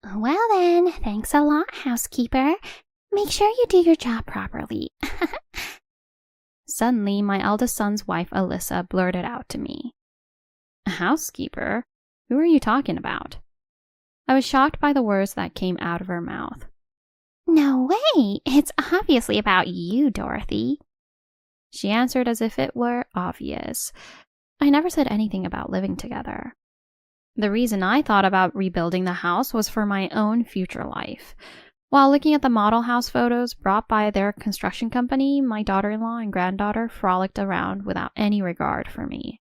Well then, thanks a lot, housekeeper. Make sure you do your job properly. Suddenly, my eldest son's wife, Alyssa, blurted out to me. A housekeeper? Who are you talking about? I was shocked by the words that came out of her mouth. No way! It's obviously about you, Dorothy. She answered as if it were obvious. I never said anything about living together. The reason I thought about rebuilding the house was for my own future life. While looking at the model house photos brought by their construction company, my daughter-in-law and granddaughter frolicked around without any regard for me.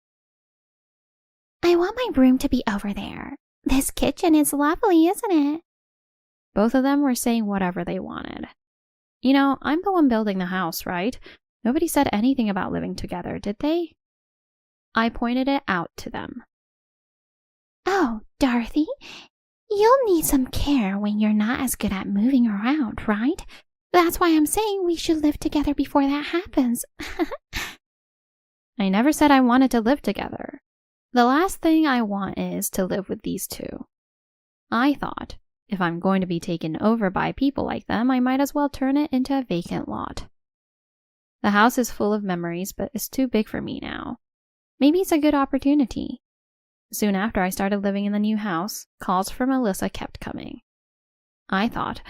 I want my room to be over there. This kitchen is lovely, isn't it? Both of them were saying whatever they wanted. You know, I'm the one building the house, right? Nobody said anything about living together, did they? I pointed it out to them. Oh, Dorothy, you'll need some care when you're not as good at moving around, right? That's why I'm saying we should live together before that happens. I never said I wanted to live together. The last thing I want is to live with these two. I thought, if I'm going to be taken over by people like them, I might as well turn it into a vacant lot. The house is full of memories, but it's too big for me now. Maybe it's a good opportunity. Soon after I started living in the new house, calls from Alyssa kept coming. I thought,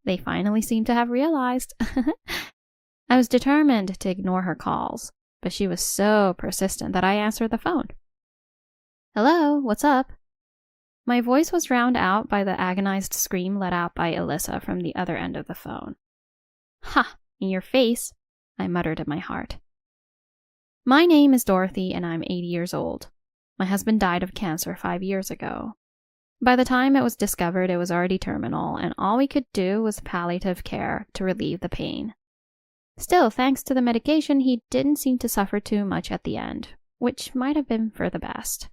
they finally seem to have realized. I was determined to ignore her calls, but she was so persistent that I answered the phone. Hello, what's up? My voice was drowned out by the agonized scream let out by Alyssa from the other end of the phone. Ha, in your face, I muttered in my heart. My name is Dorothy and I'm 80 years old. My husband died of cancer 5 years ago. By the time it was discovered, it was already terminal, and all we could do was palliative care to relieve the pain. Still, thanks to the medication, he didn't seem to suffer too much at the end, which might have been for the best.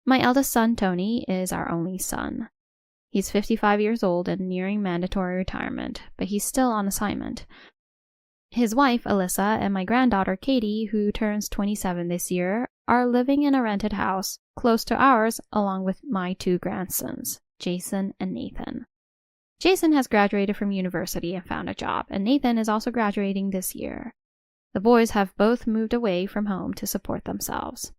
My eldest son, Tony, is our only son. He's 55 years old and nearing mandatory retirement, but he's still on assignment. His wife, Alyssa, and my granddaughter, Katie, who turns 27 this year, are living in a rented house close to ours along with my 2 grandsons, Jason and Nathan. Jason has graduated from university and found a job, and Nathan is also graduating this year. The boys have both moved away from home to support themselves.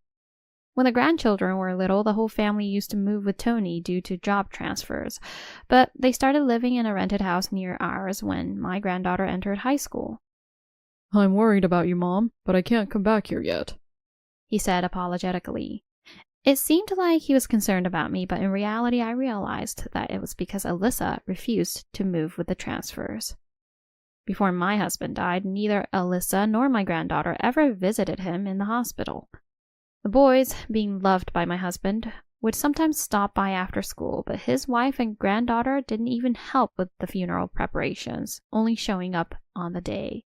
When the grandchildren were little, the whole family used to move with Tony due to job transfers, but they started living in a rented house near ours when my granddaughter entered high school. I'm worried about you, Mom, but I can't come back here yet, he said apologetically. It seemed like he was concerned about me, but in reality I realized that it was because Alyssa refused to move with the transfers. Before my husband died, neither Alyssa nor my granddaughter ever visited him in the hospital. The boys, being loved by my husband, would sometimes stop by after school, but his wife and granddaughter didn't even help with the funeral preparations, only showing up on the day.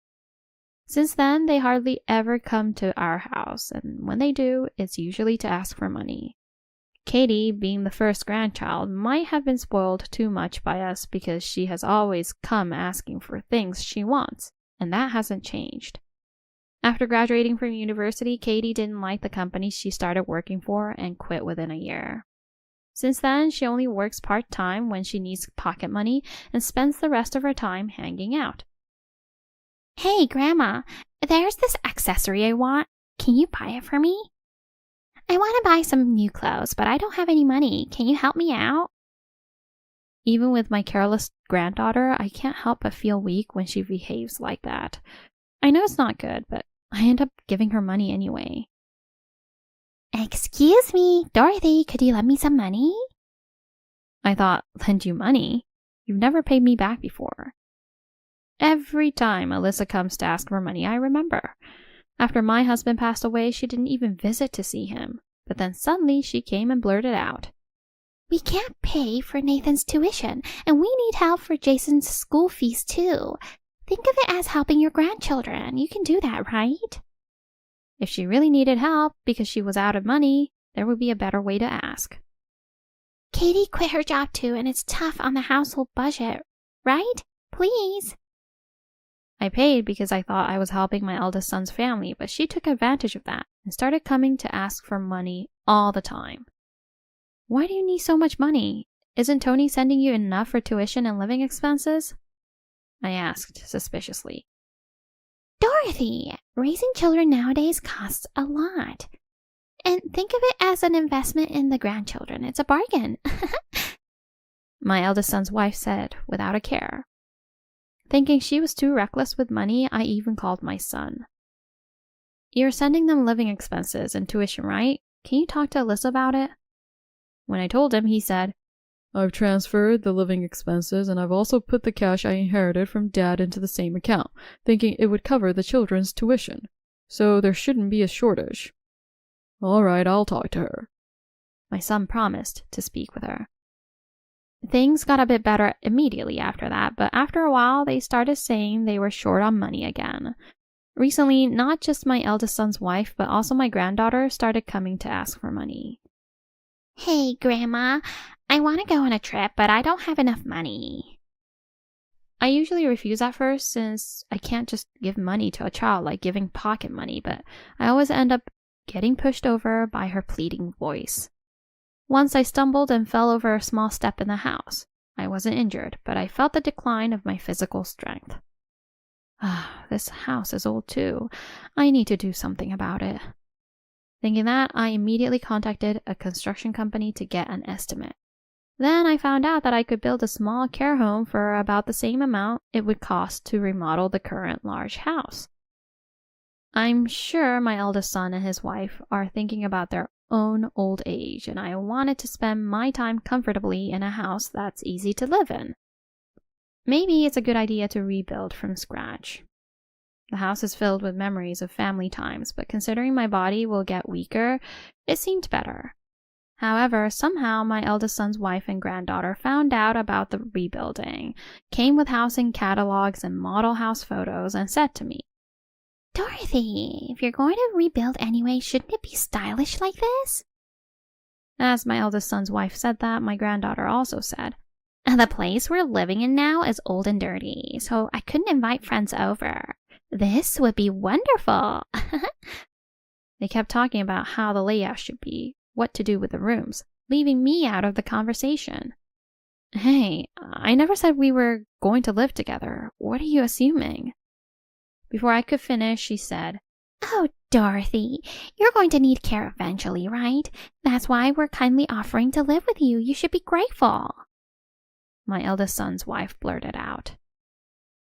Since then, they hardly ever come to our house, and when they do, it's usually to ask for money. Katie, being the first grandchild, might have been spoiled too much by us because she has always come asking for things she wants, and that hasn't changed. After graduating from university, Katie didn't like the company she started working for and quit within a year. Since then, she only works part-time when she needs pocket money and spends the rest of her time hanging out. Hey, Grandma, there's this accessory I want. Can you buy it for me? I want to buy some new clothes, but I don't have any money. Can you help me out? Even with my careless granddaughter, I can't help but feel weak when she behaves like that. I know it's not good, but I end up giving her money anyway. Excuse me, Dorothy, could you lend me some money? I thought, lend you money? You've never paid me back before. Every time Alyssa comes to ask for money, I remember. After my husband passed away, she didn't even visit to see him. But then suddenly she came and blurted out, We can't pay for Nathan's tuition, and we need help for Jason's school fees too. Think of it as helping your grandchildren. You can do that, right? If she really needed help because she was out of money, there would be a better way to ask. Katie quit her job too, and it's tough on the household budget, right? Please. I paid because I thought I was helping my eldest son's family, but she took advantage of that and started coming to ask for money all the time. Why do you need so much money? Isn't Tony sending you enough for tuition and living expenses? I asked suspiciously. Dorothy, raising children nowadays costs a lot. And think of it as an investment in the grandchildren. It's a bargain. My eldest son's wife said without a care. Thinking she was too reckless with money, I even called my son. You're sending them living expenses and tuition, right? Can you talk to Alyssa about it? When I told him, he said, I've transferred the living expenses and I've also put the cash I inherited from Dad into the same account, thinking it would cover the children's tuition. So there shouldn't be a shortage. All right, I'll talk to her. My son promised to speak with her. Things got a bit better immediately after that, but after a while they started saying they were short on money again. Recently, not just my eldest son's wife, but also my granddaughter started coming to ask for money. Hey, Grandma, I want to go on a trip, but I don't have enough money. I usually refuse at first since I can't just give money to a child like giving pocket money, but I always end up getting pushed over by her pleading voice. Once I stumbled and fell over a small step in the house. I wasn't injured, but I felt the decline of my physical strength. This house is old too. I need to do something about it. Thinking that, I immediately contacted a construction company to get an estimate. Then I found out that I could build a small care home for about the same amount it would cost to remodel the current large house. I'm sure my eldest son and his wife are thinking about their own old age, and I wanted to spend my time comfortably in a house that's easy to live in. Maybe it's a good idea to rebuild from scratch. The house is filled with memories of family times, but considering my body will get weaker, it seemed better. However, somehow my eldest son's wife and granddaughter found out about the rebuilding, came with housing catalogs and model house photos, and said to me, Dorothy, if you're going to rebuild anyway, shouldn't it be stylish like this? As my eldest son's wife said that, my granddaughter also said, The place we're living in now is old and dirty, so I couldn't invite friends over. This would be wonderful. They kept talking about how the layout should be, what to do with the rooms, leaving me out of the conversation. Hey, I never said we were going to live together. What are you assuming? Before I could finish, she said, Oh, Dorothy, you're going to need care eventually, right? That's why we're kindly offering to live with you. You should be grateful. My eldest son's wife blurted out.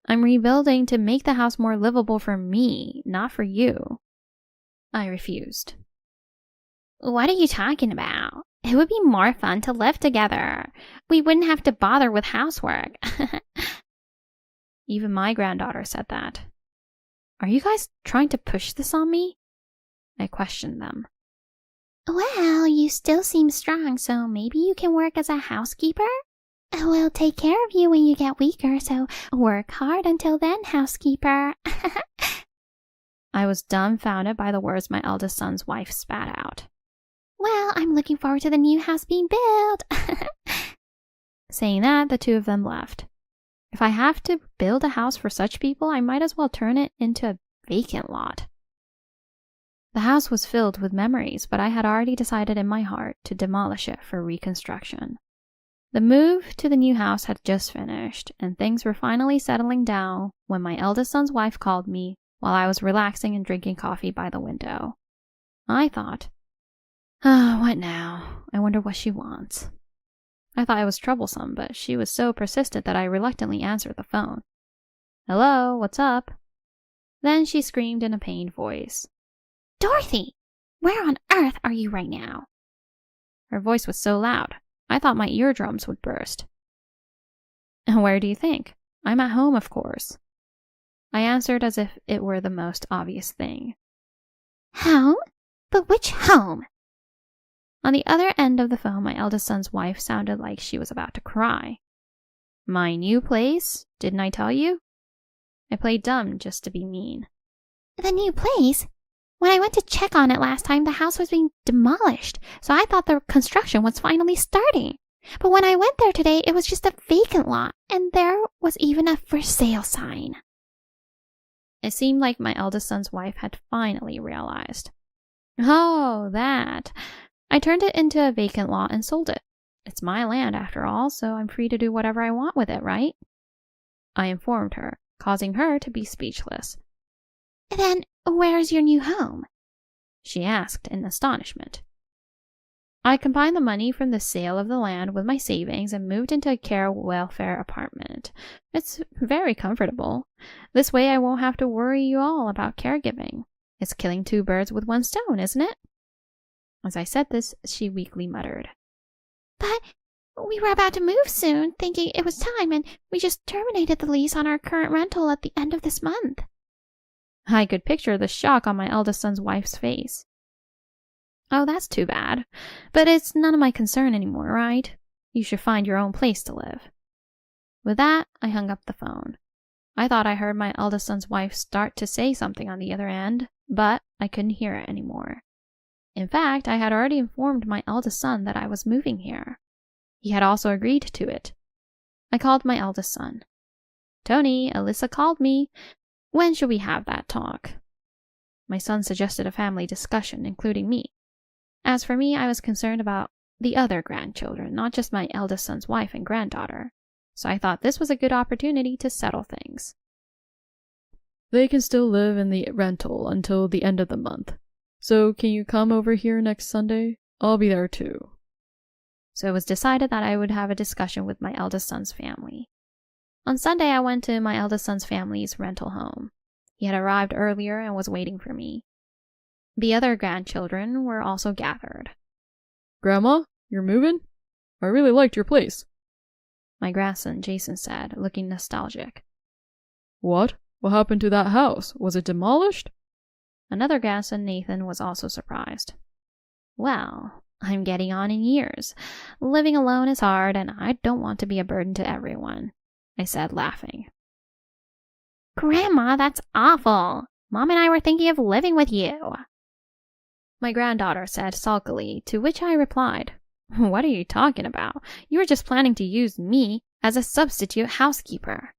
I'm rebuilding to make the house more livable for me, not for you. I refused. What are you talking about? It would be more fun to live together. We wouldn't have to bother with housework. Even my granddaughter said that. Are you guys trying to push this on me? I questioned them. Well, you still seem strong, so maybe you can work as a housekeeper? We'll take care of you when you get weaker, so work hard until then, housekeeper. I was dumbfounded by the words my eldest son's wife spat out. Well, I'm looking forward to the new house being built. Saying that, the two of them left. If I have to build a house for such people, I might as well turn it into a vacant lot. The house was filled with memories, but I had already decided in my heart to demolish it for reconstruction. The move to the new house had just finished, and things were finally settling down when my eldest son's wife called me while I was relaxing and drinking coffee by the window. I thought, what now? I wonder what she wants. I thought it was troublesome, but she was so persistent that I reluctantly answered the phone. Hello, what's up? Then she screamed in a pained voice. Dorothy, where on earth are you right now? Her voice was so loud, I thought my eardrums would burst. And where do you think? I'm at home, of course. I answered as if it were the most obvious thing. Home? But which home? On the other end of the phone, my eldest son's wife sounded like she was about to cry. My new place? Didn't I tell you? I played dumb just to be mean. The new place? When I went to check on it last time, the house was being demolished, so I thought the construction was finally starting. But when I went there today, it was just a vacant lot, and there was even a for sale sign. It seemed like my eldest son's wife had finally realized. Oh, that. I turned it into a vacant lot and sold it. It's my land after all, so I'm free to do whatever I want with it, right? I informed her, causing her to be speechless. Then where's your new home? She asked in astonishment. I combined the money from the sale of the land with my savings and moved into a care welfare apartment. It's very comfortable. This way I won't have to worry you all about caregiving. It's killing 2 birds with 1 stone, isn't it? As I said this, she weakly muttered. But we were about to move soon, thinking it was time, and we just terminated the lease on our current rental at the end of this month. I could picture the shock on my eldest son's wife's face. Oh, that's too bad. But it's none of my concern anymore, right? You should find your own place to live. With that, I hung up the phone. I thought I heard my eldest son's wife start to say something on the other end, but I couldn't hear it anymore. In fact, I had already informed my eldest son that I was moving here. He had also agreed to it. I called my eldest son. Tony, Alyssa called me. When should we have that talk? My son suggested a family discussion, including me. As for me, I was concerned about the other grandchildren, not just my eldest son's wife and granddaughter. So I thought this was a good opportunity to settle things. They can still live in the rental until the end of the month. So can you come over here next Sunday? I'll be there too. So it was decided that I would have a discussion with my eldest son's family. On Sunday, I went to my eldest son's family's rental home. He had arrived earlier and was waiting for me. The other grandchildren were also gathered. Grandma, you're moving? I really liked your place. My grandson Jason said, looking nostalgic. What? What happened to that house? Was it demolished? Another grandson, Nathan, was also surprised. Well, I'm getting on in years. Living alone is hard, and I don't want to be a burden to everyone, I said, laughing. Grandma, that's awful. Mom and I were thinking of living with you. My granddaughter said sulkily, to which I replied, What are you talking about? You were just planning to use me as a substitute housekeeper.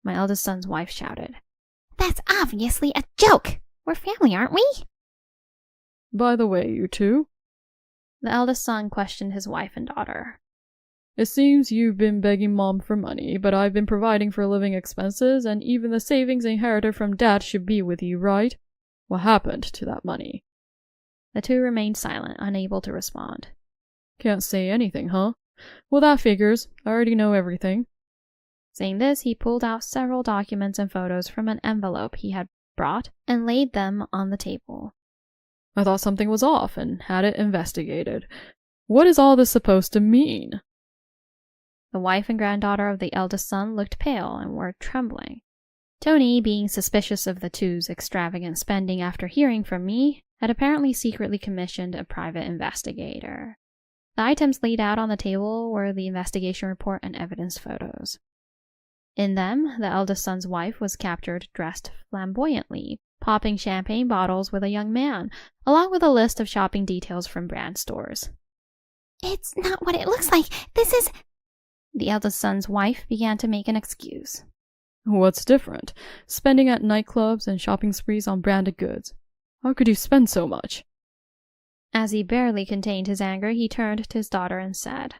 My eldest son's wife shouted, That's obviously a joke. We're family, aren't we? By the way, you two. The eldest son questioned his wife and daughter. It seems you've been begging Mom for money, but I've been providing for living expenses, and even the savings inherited from Dad should be with you, right? What happened to that money? The two remained silent, unable to respond. Can't say anything, huh? Well, that figures. I already know everything. Saying this, he pulled out several documents and photos from an envelope he had brought and laid them on the table. I thought something was off and had it investigated. What is all this supposed to mean? The wife and granddaughter of the eldest son looked pale and were trembling. Tony, being suspicious of the two's extravagant spending after hearing from me, had apparently secretly commissioned a private investigator. The items laid out on the table were the investigation report and evidence photos. In them, the eldest son's wife was captured dressed flamboyantly, popping champagne bottles with a young man, along with a list of shopping details from brand stores. It's not what it looks like. This is... The eldest son's wife began to make an excuse. What's different? Spending at nightclubs and shopping sprees on branded goods. How could you spend so much? As he barely contained his anger, he turned to his daughter and said,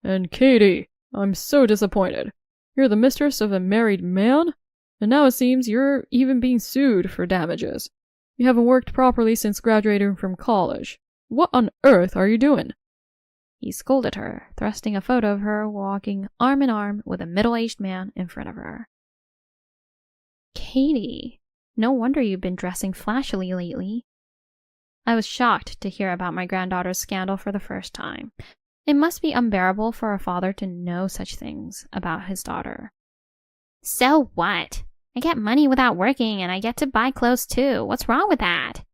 And Katie, I'm so disappointed. You're the mistress of a married man? And now it seems you're even being sued for damages. You haven't worked properly since graduating from college. What on earth are you doing? He scolded her, thrusting a photo of her walking arm in arm with a middle-aged man in front of her. Katie, no wonder you've been dressing flashily lately. I was shocked to hear about my granddaughter's scandal for the first time. It must be unbearable for a father to know such things about his daughter. So what? I get money without working and I get to buy clothes too. What's wrong with that?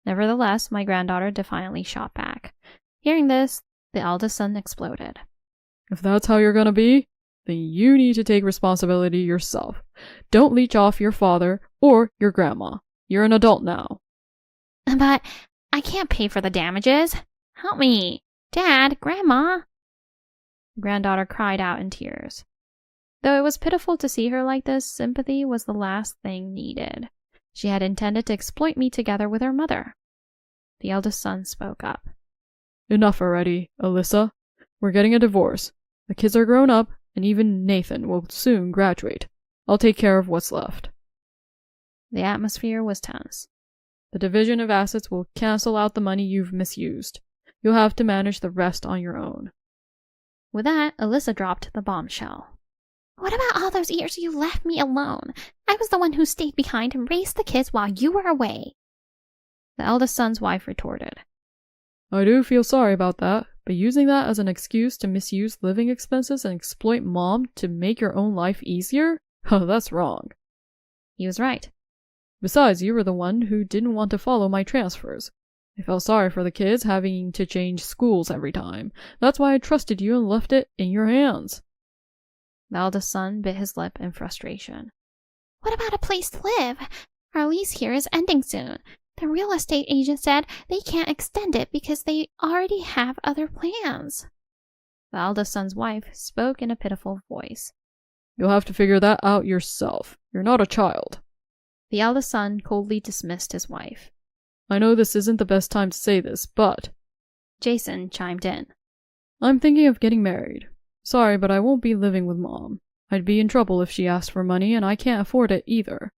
Nevertheless, my granddaughter defiantly shot back. Hearing this, the eldest son exploded. If that's how you're gonna be, then you need to take responsibility yourself. Don't leech off your father or your grandma. You're an adult now. But I can't pay for the damages. Help me. Dad, Grandma. The granddaughter cried out in tears. Though it was pitiful to see her like this, sympathy was the last thing needed. She had intended to exploit me together with her mother. The eldest son spoke up. Enough already, Alyssa. We're getting a divorce. The kids are grown up, and even Nathan will soon graduate. I'll take care of what's left. The atmosphere was tense. The division of assets will cancel out the money you've misused. You'll have to manage the rest on your own. With that, Alyssa dropped the bombshell. What about all those years you left me alone? I was the one who stayed behind and raised the kids while you were away. The eldest son's wife retorted. I do feel sorry about that, but using that as an excuse to misuse living expenses and exploit Mom to make your own life easier? That's wrong. He was right. Besides, you were the one who didn't want to follow my transfers. I felt sorry for the kids having to change schools every time. That's why I trusted you and left it in your hands. The eldest son bit his lip in frustration. What about a place to live? Our lease here is ending soon. The real estate agent said they can't extend it because they already have other plans. The eldest son's wife spoke in a pitiful voice. You'll have to figure that out yourself. You're not a child. The eldest son coldly dismissed his wife. I know this isn't the best time to say this, but... Jason chimed in. I'm thinking of getting married. Sorry, but I won't be living with Mom. I'd be in trouble if she asked for money, and I can't afford it either.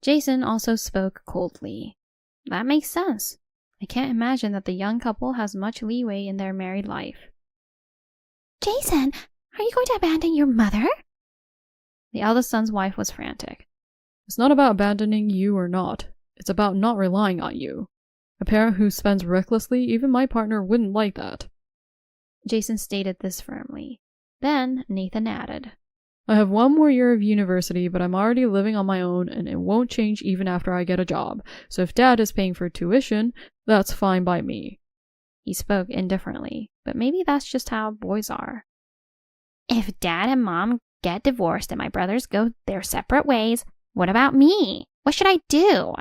Jason also spoke coldly. That makes sense. I can't imagine that the young couple has much leeway in their married life. Jason, are you going to abandon your mother? The eldest son's wife was frantic. It's not about abandoning you or not. It's about not relying on you. A parent who spends recklessly, even my partner wouldn't like that. Jason stated this firmly. Then Nathan added, I have 1 more year of university, but I'm already living on my own and it won't change even after I get a job. So if Dad is paying for tuition, that's fine by me. He spoke indifferently, but maybe that's just how boys are. If Dad and Mom get divorced and my brothers go their separate ways, what about me? What should I do?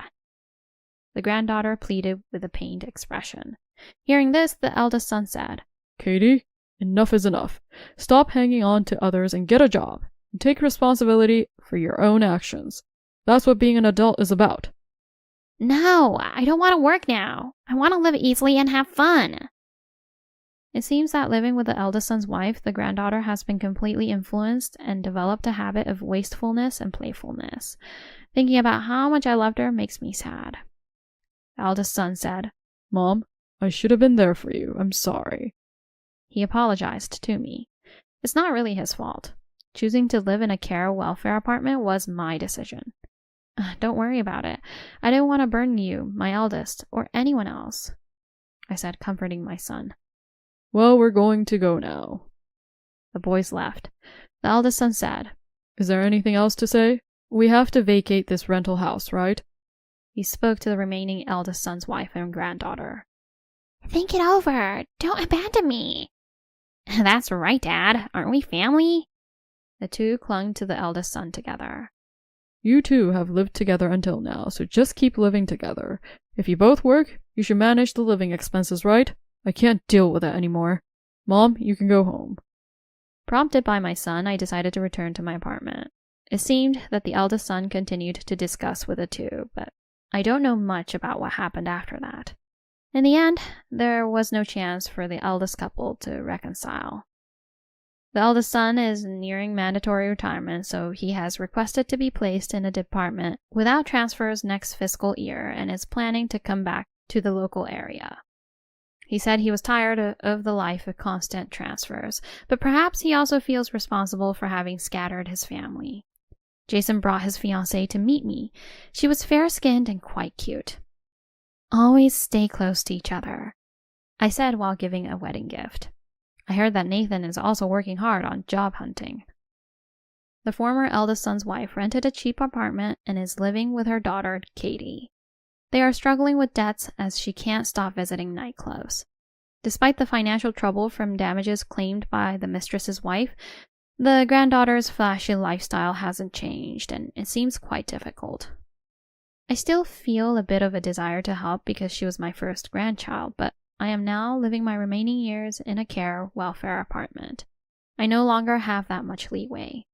The granddaughter pleaded with a pained expression. Hearing this, the eldest son said, Katie, enough is enough. Stop hanging on to others and get a job. And take responsibility for your own actions. That's what being an adult is about. No, I don't want to work now. I want to live easily and have fun. It seems that living with the eldest son's wife, the granddaughter has been completely influenced and developed a habit of wastefulness and playfulness. Thinking about how much I loved her makes me sad. The eldest son said, Mom, I should have been there for you. I'm sorry. He apologized to me. It's not really his fault. Choosing to live in a care welfare apartment was my decision. Don't worry about it. I didn't want to burden you, my eldest, or anyone else, I said, comforting my son. Well, we're going to go now. The boys left. The eldest son said, Is there anything else to say? We have to vacate this rental house, right? He spoke to the remaining eldest son's wife and granddaughter. Think it over. Don't abandon me. That's right, Dad. Aren't we family? The two clung to the eldest son together. You two have lived together until now, so just keep living together. If you both work, you should manage the living expenses, right? I can't deal with it anymore. Mom, you can go home. Prompted by my son, I decided to return to my apartment. It seemed that the eldest son continued to discuss with the two, but I don't know much about what happened after that. In the end, there was no chance for the eldest couple to reconcile. The eldest son is nearing mandatory retirement, so he has requested to be placed in a department without transfers next fiscal year and is planning to come back to the local area. He said he was tired of the life of constant transfers, but perhaps he also feels responsible for having scattered his family. Jason brought his fiancée to meet me. She was fair-skinned and quite cute. Always stay close to each other, I said while giving a wedding gift. I heard that Nathan is also working hard on job hunting. The former eldest son's wife rented a cheap apartment and is living with her daughter, Katie. They are struggling with debts as she can't stop visiting nightclubs. Despite the financial trouble from damages claimed by the mistress's wife, the granddaughter's flashy lifestyle hasn't changed, and it seems quite difficult. I still feel a bit of a desire to help because she was my first grandchild, but I am now living my remaining years in a care welfare apartment. I no longer have that much leeway.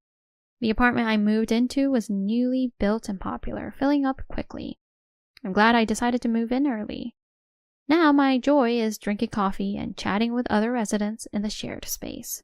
The apartment I moved into was newly built and popular, filling up quickly. I'm glad I decided to move in early. Now my joy is drinking coffee and chatting with other residents in the shared space.